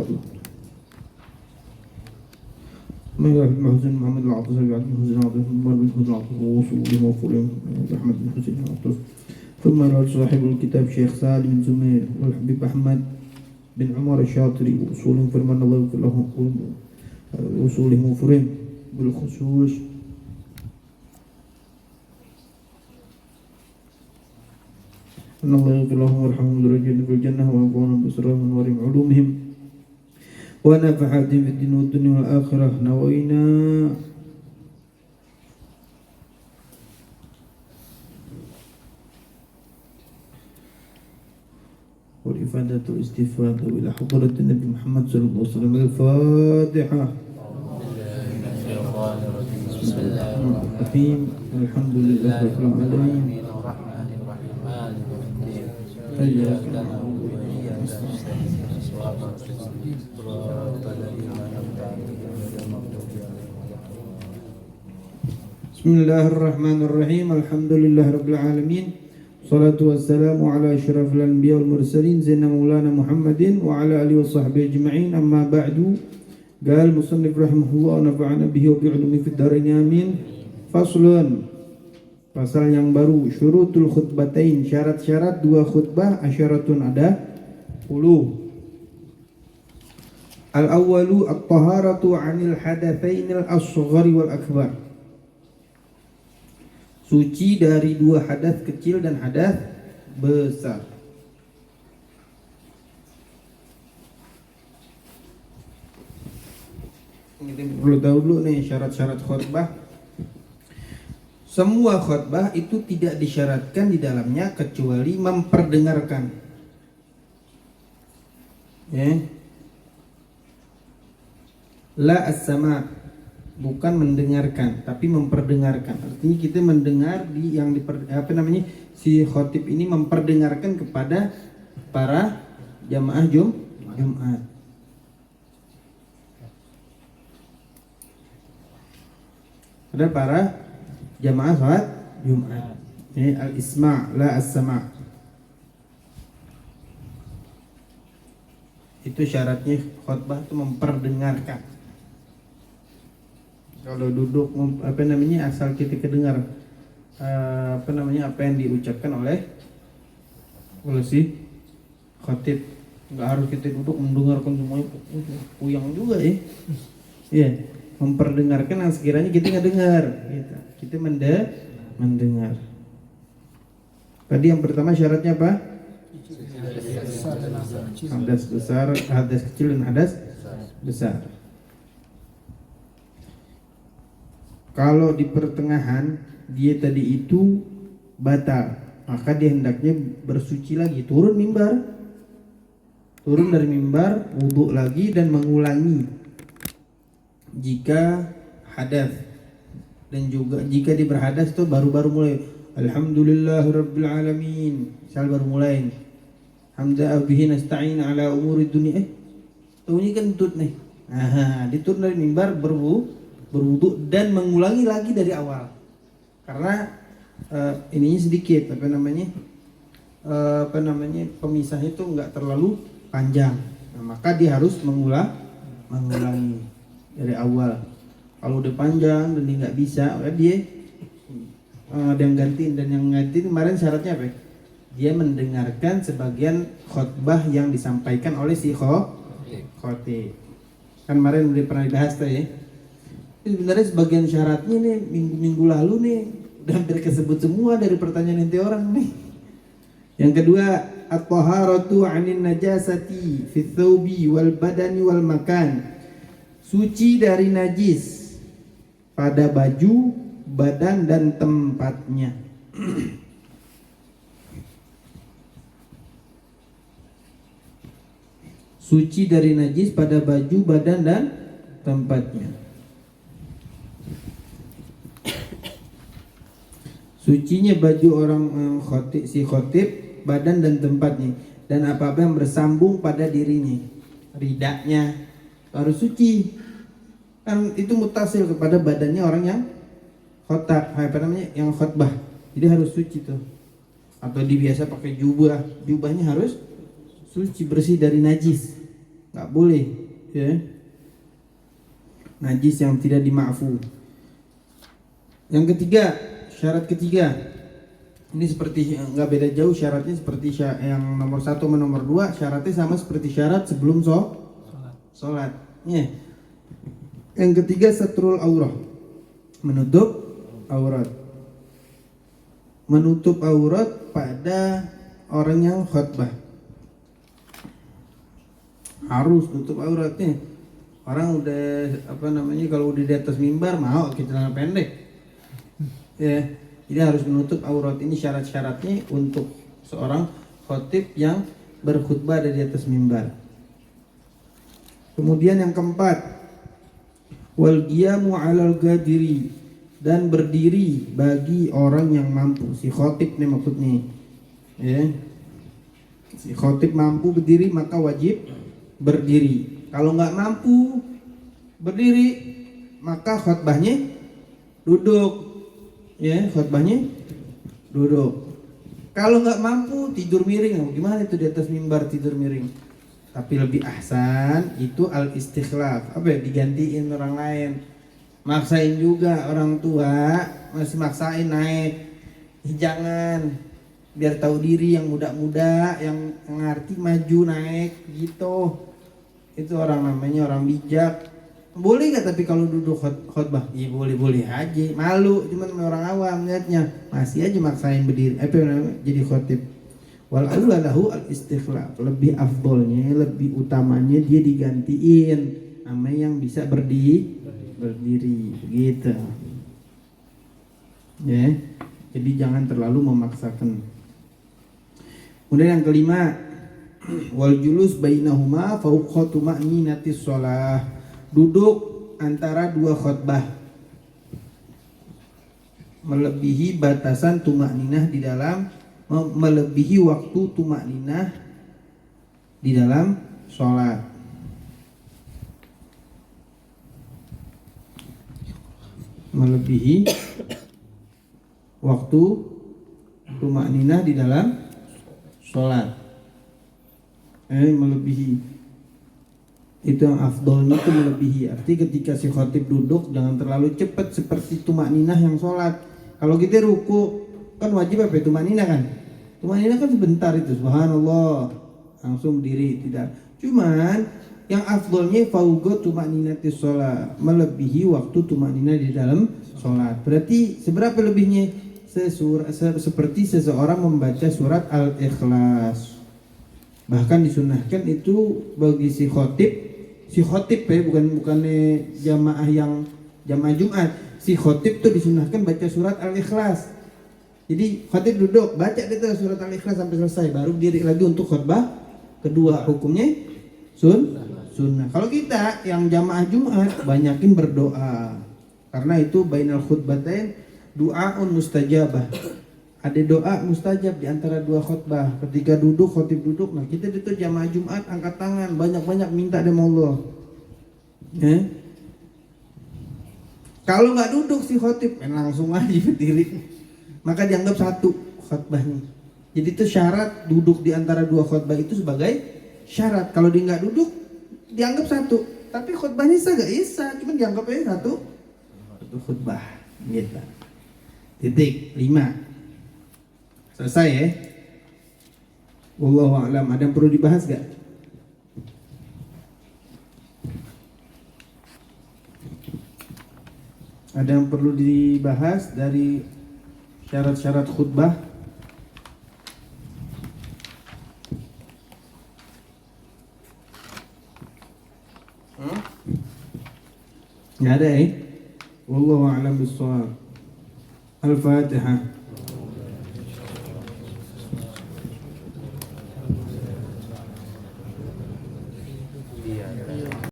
wabarakatuh. Bismillah bin Hussein Muhammad al-Atas al-Ba'ad bin Hussein al-Atas Umar bin Hussein al-Atas Rasulullah Mawfulim Ahmad bin Hussein al-Atas ثم صاحب الكتاب شيخ سالم بن زمير والحبيب أحمد بن عمر الشاطري وأصولهم فرمان الله لهم وصولهم وفرهم بالخصوص أن الله يغفر لهم ويرحمهم درجات في الجنة وينفعهم بأسرارهم ونورهم علومهم ونفعاتهم في الدين والدنيا والآخرة. نوينا والإفادة والاستفادة إلى حضرة النبي محمد صلى الله عليه وسلم. الفاتحة. بسم الله الرحمن الرحيم. الحمد لله رب العالمين. إياك نعبد وإياك نستعين. بسم الله الرحمن الرحيم. الحمد لله رب العالمين. الصلاة والسلام على أشرف الأنبياء والمرسلين سيدنا مولانا محمد وعلى آله وصحبه أجمعين. أما بعد. قال المصنف رحمه الله ونفعنا به وبعلومه في الدارين آمين. Faslun, pasal yang baru, syurutul khutbatain, syarat-syarat dua khutbah, asyaratun ada 10. Al-awwalu at-taharatu 'anil hadatsainil asghari wal akbar. Suci dari dua hadas kecil dan hadas besar. Kita perlu tahu dulu nih syarat-syarat khutbah. Semua khutbah itu tidak disyaratkan di dalamnya kecuali memperdengarkan. Ya. La as-sama', bukan mendengarkan tapi memperdengarkan. Artinya kita mendengar di yang si khotib ini memperdengarkan kepada para jamaah Jumat. Pada para jamaah salat Jumat. Ini al-isma' la as-sama'. Itu syaratnya khutbah itu memperdengarkan. Kalau duduk asal kita kedengar apa yang diucapkan oleh si khatib, nggak harus kita duduk mendengarkan semuanya, puyang juga ya. Iya, memperdengarkan yang sekiranya kita nggak dengar, gitu. Kita mendengar. Tadi yang pertama syaratnya apa? Hadas besar, hadas kecil dan hadas besar. Kalau di pertengahan dia tadi itu batal, maka dia hendaknya bersuci lagi, turun dari mimbar, wudhu lagi dan mengulangi jika hadas, dan juga jika dia berhadas itu baru mulai alhamdulillahirabbil alamin, baru mulai hamza bihi nasta'in ala umuri dunia. Ini kan tut nih. Diturun dari mimbar berwudhu dan mengulangi lagi dari awal. Karena ininya sedikit pemisahnya itu enggak terlalu panjang. Maka dia harus mengulangi dari awal. Kalau udah panjang dan dia nggak bisa, dia ada yang gantiin, dan yang gantiin kemarin syaratnya apa? Dia mendengarkan sebagian khutbah yang disampaikan oleh si khotib. Kan kemarin udah pernah dibahas tuh ya. Sebenarnya sebagian syaratnya nih minggu lalu nih udah hampir kesebut semua dari pertanyaan inti orang nih. Yang kedua, at-taharatu 'anil najasati fi thawbi wal badani wal makan. Suci dari najis pada baju, badan dan tempatnya. Suci dari najis pada baju, badan dan tempatnya. Sucinya baju orang si khotib, badan dan tempatnya, dan apa-apa yang bersambung pada dirinya, ridaknya harus suci. Kan itu mutasil kepada badannya orang yang yang khotbah. Jadi harus suci tuh. Atau dia biasa pakai jubahnya harus suci, bersih dari najis. nggak boleh, ya. Najis yang tidak dimaafu. Yang ketiga, syarat ketiga, ini seperti nggak beda jauh syaratnya seperti yang nomor 1 sama nomor 2, syaratnya sama seperti syarat sebelum sholat. Ya. Yang ketiga, satrul aurah, menutup aurat. Menutup aurat pada orang yang khutbah. Harus tutup auratnya. Orang udah kalau udah di atas mimbar mau kita celana pendek. Ya, jadi harus menutup aurat. Ini syarat-syaratnya untuk seorang khotib yang berkhutbah ada di atas mimbar. Kemudian yang keempat, wal qiyamu 'alal qadiri, dan berdiri bagi orang yang mampu. Si khotib nih maksudnya. Ya. Si khotib mampu berdiri maka wajib berdiri. Kalau nggak mampu berdiri maka khotbahnya duduk. Ya, khotbahnya duduk. Kalau nggak mampu tidur miring. Gimana itu di atas mimbar tidur miring? Tapi lebih ahsan itu al-istikhlaf. Digantiin orang lain. Maksain juga orang tua, masih maksain naik. Jangan, biar tahu diri yang muda-muda, yang ngerti maju naik gitu. Itu orang namanya orang bijak. Boleh gak tapi kalau duduk khutbah? Iya boleh-boleh aja. Malu cuman orang awam lihatnya. Masih aja maksain berdiri. Jadi khutib. Wal aula lahu al istikhlaf. Lebih afdolnya, lebih utamanya dia digantiin sama yang bisa berdiri gitu. Ya. Jadi jangan terlalu memaksakan. Kemudian yang kelima, wal julus bainahuma fauqa tuma'ninatis shalah. Duduk antara dua khutbah melebihi batasan tuma'ninah di dalam melebihi waktu tuma'ninah di dalam sholat. Melebihi waktu tuma'ninah di dalam sholat. Melebihi itu yang afdolnya itu melebihi. Arti ketika si khotib duduk jangan terlalu cepat seperti tumakninah yang sholat. Kalau kita ruku kan wajib tumakninah kan. Tumakninah kan sebentar itu, subhanallah langsung diri, tidak. Cuman yang afdolnya fauqa tumakninatis sholat, melebihi waktu tumakninah di dalam sholat. Berarti seberapa lebihnya? Seperti seseorang membaca surat Al-Ikhlas. Bahkan disunahkan itu bagi si khotib bukannya jamaah Jumat. Si khotib tuh disunahkan baca surat Al-Ikhlas. Jadi khotib duduk baca itu surat Al-Ikhlas sampai selesai, baru diri lagi untuk khutbah kedua. Hukumnya sunnah. Kalau kita yang jamaah Jumat banyakin berdoa, karena itu bainal khutbatain du'aun mustajabah. Ada doa mustajab di antara dua khutbah. Ketika duduk, khotib duduk, nah kita itu jamaah Jumat angkat tangan, banyak-banyak minta sama Allah. Kalau nggak duduk si khotib, langsung aja berdiri. Maka dianggap satu khutbahnya. Jadi itu syarat duduk di antara dua khutbah itu sebagai syarat. Kalau dia nggak duduk, dianggap satu. Tapi khutbahnya nggak isa, cuma dianggapnya satu khutbah. Gitu. Titik 5. Selesai ya. Wallahu a'lam. Ada yang perlu dibahas gak? Ada yang perlu dibahas dari syarat-syarat khutbah? Nggak ada ya? Wallahu a'lam bishawab. Al-Fatihah. Iya.